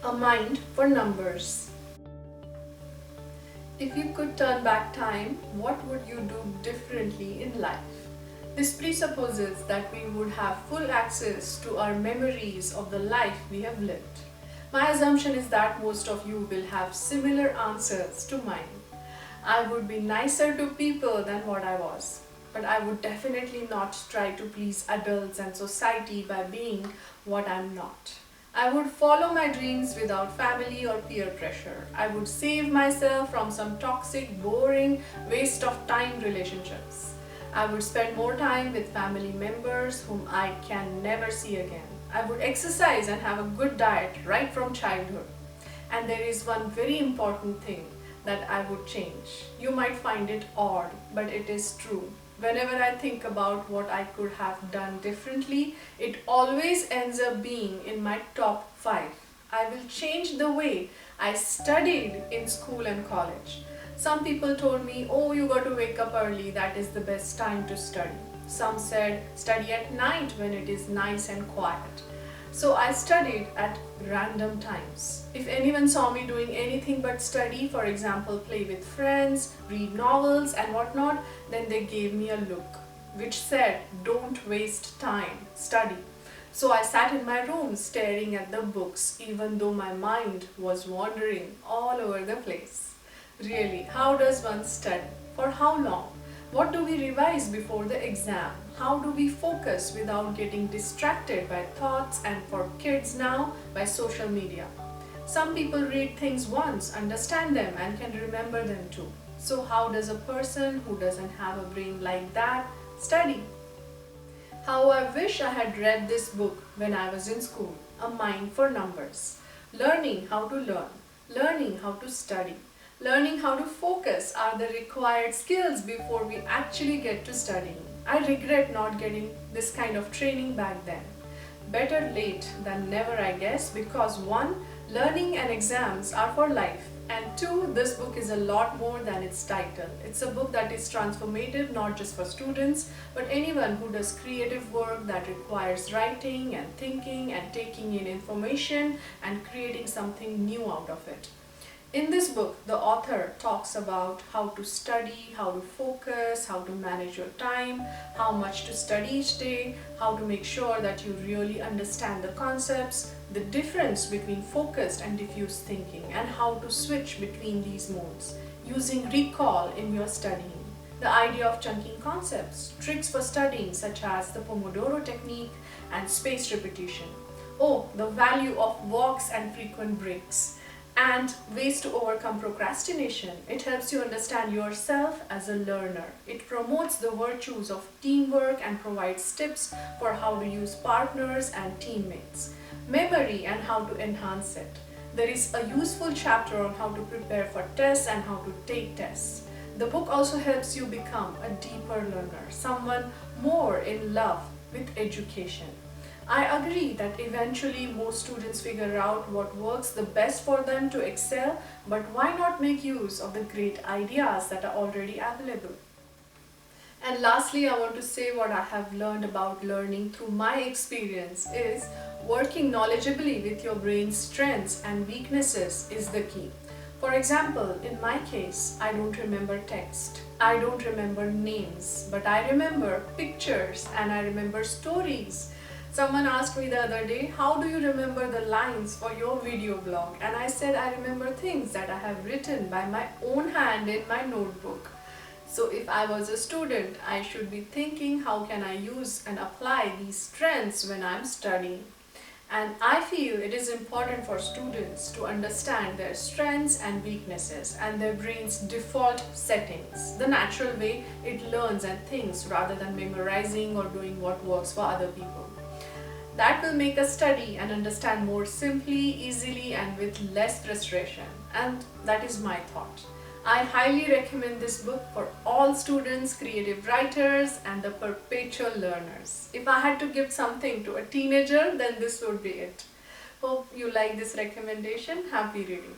A mind for numbers. If you could turn back time, what would you do differently in life? This presupposes that we would have full access to our memories of the life we have lived. My assumption is that most of you will have similar answers to mine. I would be nicer to people than what I was, but I would definitely not try to please adults and society by being what I'm not. I would follow my dreams without family or peer pressure. I would save myself from some toxic, boring, waste of time relationships. I would spend more time with family members whom I can never see again. I would exercise and have a good diet right from childhood. And there is one very important thing that I would change. You might find it odd, but it is true. Whenever I think about what I could have done differently, it always ends up being in my top 5. I will change the way I studied in school and college. Some people told me, oh, you got to wake up early, that is the best time to study. Some said, study at night when it is nice and quiet. So I studied at random times. If anyone saw me doing anything but study, for example, play with friends, read novels and whatnot, then they gave me a look which said, don't waste time, study. So I sat in my room staring at the books even though my mind was wandering all over the place. Really, how does one study? For how long? What do we revise before the exam? How do we focus without getting distracted by thoughts, and for kids now, by social media? Some people read things once, understand them and can remember them too. So how does a person who doesn't have a brain like that study? How I wish I had read this book when I was in school, A Mind for Numbers. Learning how to learn, learning how to study, learning how to focus are the required skills before we actually get to studying. I regret not getting this kind of training back then. Better late than never, I guess, because 1, learning and exams are for life, and 2, this book is a lot more than its title. It's a book that is transformative not just for students, but anyone who does creative work that requires writing and thinking and taking in information and creating something new out of it. In this book, the author talks about how to study, how to focus, how to manage your time, how much to study each day, how to make sure that you really understand the concepts, the difference between focused and diffuse thinking, and how to switch between these modes, using recall in your studying. The idea of chunking concepts, tricks for studying such as the Pomodoro technique and spaced repetition. Oh, the value of walks and frequent breaks. And ways to overcome procrastination. It helps you understand yourself as a learner. It promotes the virtues of teamwork and provides tips for how to use partners and teammates. Memory and how to enhance it. There is a useful chapter on how to prepare for tests and how to take tests. The book also helps you become a deeper learner, someone more in love with education. I agree that eventually most students figure out what works the best for them to excel, but why not make use of the great ideas that are already available? And lastly, I want to say what I have learned about learning through my experience is working knowledgeably with your brain's strengths and weaknesses is the key. For example, in my case, I don't remember text. I don't remember names, but I remember pictures and I remember stories. Someone asked me the other day, how do you remember the lines for your video blog? And I said, I remember things that I have written by my own hand in my notebook. So if I was a student, I should be thinking, how can I use and apply these strengths when I'm studying? And I feel it is important for students to understand their strengths and weaknesses and their brain's default settings, the natural way it learns and thinks rather than memorizing or doing what works for other people. That will make us study and understand more simply, easily, and with less frustration. And that is my thought. I highly recommend this book for all students, creative writers, and the perpetual learners. If I had to give something to a teenager, then this would be it. Hope you like this recommendation. Happy reading.